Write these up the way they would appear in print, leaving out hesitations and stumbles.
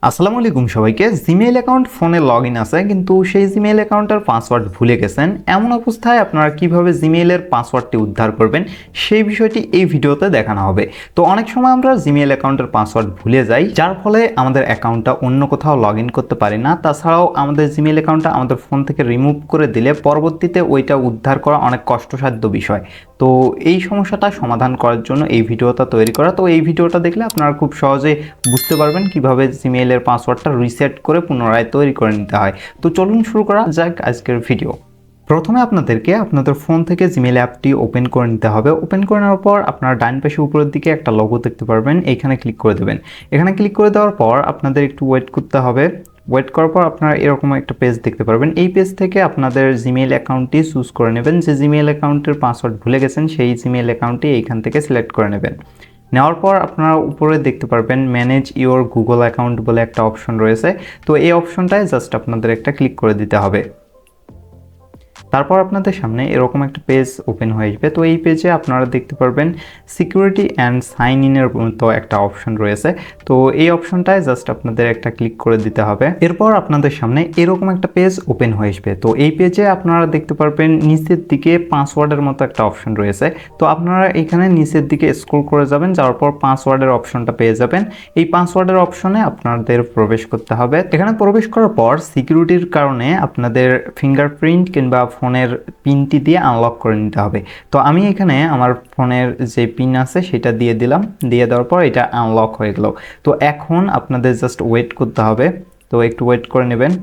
আসসালামু আলাইকুম সবাইকে। জিমেইল অ্যাকাউন্ট ফোনে লগইন আছে, কিন্তু সেই জিমেইল অ্যাকাউন্টের পাসওয়ার্ড ভুলে গেছেন। এমন অবস্থায় আপনারা কিভাবে জিমেইলের পাসওয়ার্ডটি উদ্ধার করবেন সেই বিষয়টি এই ভিডিওতে দেখানো হবে। তো অনেক সময় আমরা জিমেইল অ্যাকাউন্টের পাসওয়ার্ড ভুলে যাই, যার ফলে আমাদের অ্যাকাউন্টটা অন্য কোথাও লগইন করতে পারি না। তাছাড়াও আমাদের জিমেইল অ্যাকাউন্টটা আমাদের ফোন থেকে রিমুভ করে দিলে পরবর্তীতে ওইটা উদ্ধার করা অনেক কষ্টসাধ্য বিষয়। তো এই সমস্যাটা সমাধান করার জন্য এই ভিডিওটা তৈরি করা। তো এই ভিডিওটা দেখলে আপনারা খুব সহজেই বুঝতে পারবেন কিভাবে জিমেইলের পাসওয়ার্ডটা রিসেট করে পুনরায় তৈরি করে নিতে হয়। তো চলুন শুরু করা যাক আজকের ভিডিও। প্রথমে আপনাদেরকে আপনাদের ফোন থেকে জিমেইল অ্যাপটি ওপেন করে নিতে হবে। ওপেন করে নেওয়ার পর আপনারা ডান পাশে উপরের দিকে একটা লোগো দেখতে পারবেন, এইখানে ক্লিক করে দেবেন। এখানে ক্লিক করে দেওয়ার পর আপনাদের একটু ওয়েট করতে হবে। ওয়েট করার পর আপনারা এরকম একটা পেজ দেখতে পারবেন। এই পেজ থেকে আপনাদের জিমেইল অ্যাকাউন্টটি চুজ করে নেবেন। যে জিমেইল অ্যাকাউন্টের পাসওয়ার্ড ভুলে গেছেন সেই জিমেইল অ্যাকাউন্টটি এইখান থেকে সিলেক্ট করে নেবেন। নেওয়ার পর আপনারা উপরে দেখতে পারবেন ম্যানেজ ইওর গুগল অ্যাকাউন্ট বলে একটা অপশন রয়েছে। তো এই অপশনটায় জাস্ট আপনাদের একটা ক্লিক করে দিতে হবে। তারপর আপনাদের সামনে এরকম একটা পেজ ওপেন হয়ে যাবে। তো এই পেজে আপনারা দেখতে পারবেন সিকিউরিটি অ্যান্ড সাইন ইনের মতো একটা অপশন রয়েছে। তো এই অপশনটায় জাস্ট আপনাদের একটা ক্লিক করে দিতে হবে। এরপর আপনাদের সামনে এরকম একটা পেজ ওপেন হয়ে আসবে। তো এই পেজে আপনারা দেখতে পারবেন নিচের দিকে পাসওয়ার্ডের মতো একটা অপশন রয়েছে। তো আপনারা এখানে নিচের দিকে স্ক্রল করে যাবেন, যাওয়ার পর পাসওয়ার্ডের অপশনটা পেয়ে যাবেন। এই পাসওয়ার্ডের অপশনে আপনাদের প্রবেশ করতে হবে। এখানে প্রবেশ করার পর সিকিউরিটির কারণে আপনাদের ফিঙ্গারপ্রিন্ট কিংবা ফোনের পিনটি দিয়ে আনলক করে নিতে হবে। তো আমি এখানে আমার ফোনের যে পিন আছে সেটা দিয়ে দিলাম। দিয়ে দেওয়ার পর এটা আনলক হয়ে গেল। তো এখন আপনাদের জাস্ট ওয়েট করতে হবে। তো একটু ওয়েট করে নেবেন।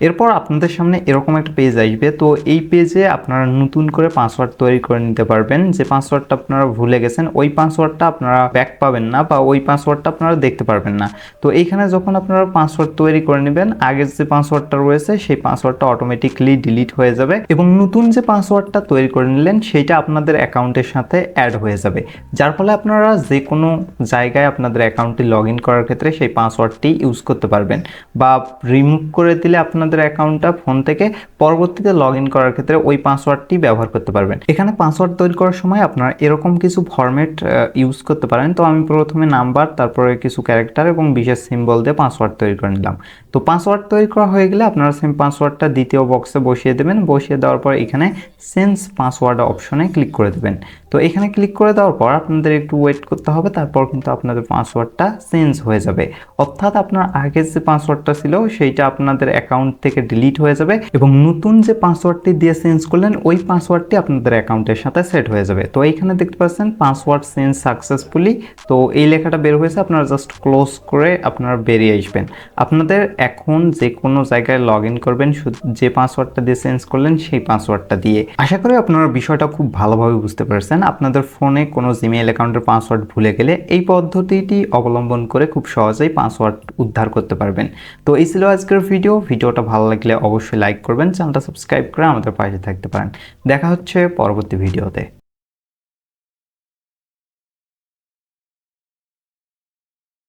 এরপর আপনাদের সামনে এরকম একটা পেজ আসবে। তো এই পেজে আপনারা নতুন করে পাসওয়ার্ড তৈরি করে নিতে পারবেন। যে পাসওয়ার্ডটা আপনারা ভুলে গেছেন ওই পাসওয়ার্ডটা আপনারা ব্যাক পাবেন না, বা ওই পাসওয়ার্ডটা আপনারা দেখতে পারবেন না। তো এইখানে যখন আপনারা পাসওয়ার্ড তৈরি করে নেবেন, আগের যে পাসওয়ার্ডটা রয়েছে সেই পাসওয়ার্ডটা অটোমেটিকলি ডিলিট হয়ে যাবে এবং নতুন যে পাসওয়ার্ডটা তৈরি করে নিলেন সেইটা আপনাদের অ্যাকাউন্টের সাথে অ্যাড হয়ে যাবে। যার ফলে আপনারা যে কোনো জায়গায় আপনাদের অ্যাকাউন্টটি লগ ইন করার ক্ষেত্রে সেই পাসওয়ার্ডটি ইউজ করতে পারবেন, বা রিমুভ করে দিলে আপনাদের অ্যাকাউন্টটা ফোন থেকে পরবর্তীতে লগ ইন করার ক্ষেত্রে ওই পাসওয়ার্ডটি ব্যবহার করতে পারবেন। এখানে পাসওয়ার্ড তৈরি করার সময় আপনারা এরকম কিছু ফরম্যাট ইউজ করতে পারেন। তো আমি প্রথমে নাম্বার, তারপরে কিছু ক্যারেক্টার এবং বিশেষ সিম্বল দিয়ে পাসওয়ার্ড তৈরি করে নিলাম। তো পাসওয়ার্ড তৈরি করা হয়ে গেলে আপনারা সেম পাসওয়ার্ডটা দ্বিতীয় বক্সে বসিয়ে দেবেন। বসিয়ে দেওয়ার পর এখানে চেঞ্জ পাসওয়ার্ড অপশনে ক্লিক করে দেবেন। তো এখানে ক্লিক করে দেওয়ার পর আপনাদের একটু ওয়েট করতে হবে। তারপর কিন্তু আপনাদের পাসওয়ার্ডটা চেঞ্জ হয়ে যাবে। অর্থাৎ আপনার আগের যে পাসওয়ার্ডটা ছিল সেইটা আপনাদের অ্যাকাউন্ট থেকে ডিলিট হয়ে যাবে এবং নতুন যে পাসওয়ার্ডটি দিয়ে চেঞ্জ করলেন ওই পাসওয়ার্ডটি আপনাদের অ্যাকাউন্টের সাথে সেট হয়ে যাবে। তো এইখানে দেখতে পাচ্ছেন পাসওয়ার্ড চেঞ্জ সাকসেসফুলি। তো এই লেখাটা বের হয়েছে, আপনারা জাস্ট ক্লোজ করে আপনারা বেরিয়ে আসবেন। আপনাদের এখন যে কোনো জায়গায় লগ ইন করবেন যে পাসওয়ার্ডটা দিয়ে চেঞ্জ করলেন সেই পাসওয়ার্ডটা দিয়ে। আশা করি আপনারা বিষয়টা খুব ভালোভাবে বুঝতে পারছেন। আপনাদের ফোনে কোনো জিমেইল অ্যাকাউন্টের পাসওয়ার্ড ভুলে গেলে এই পদ্ধতিটি অবলম্বন করে খুব সহজেই পাসওয়ার্ড উদ্ধার করতে পারবেন। তো এই ছিল আজকের ভিডিওটা ভালো লাগলে অবশ্যই লাইক করবেন, চ্যানেলটা সাবস্ক্রাইব করে আমাদের পাশে থাকতে পারেন। দেখা হচ্ছে পরবর্তী ভিডিওতে।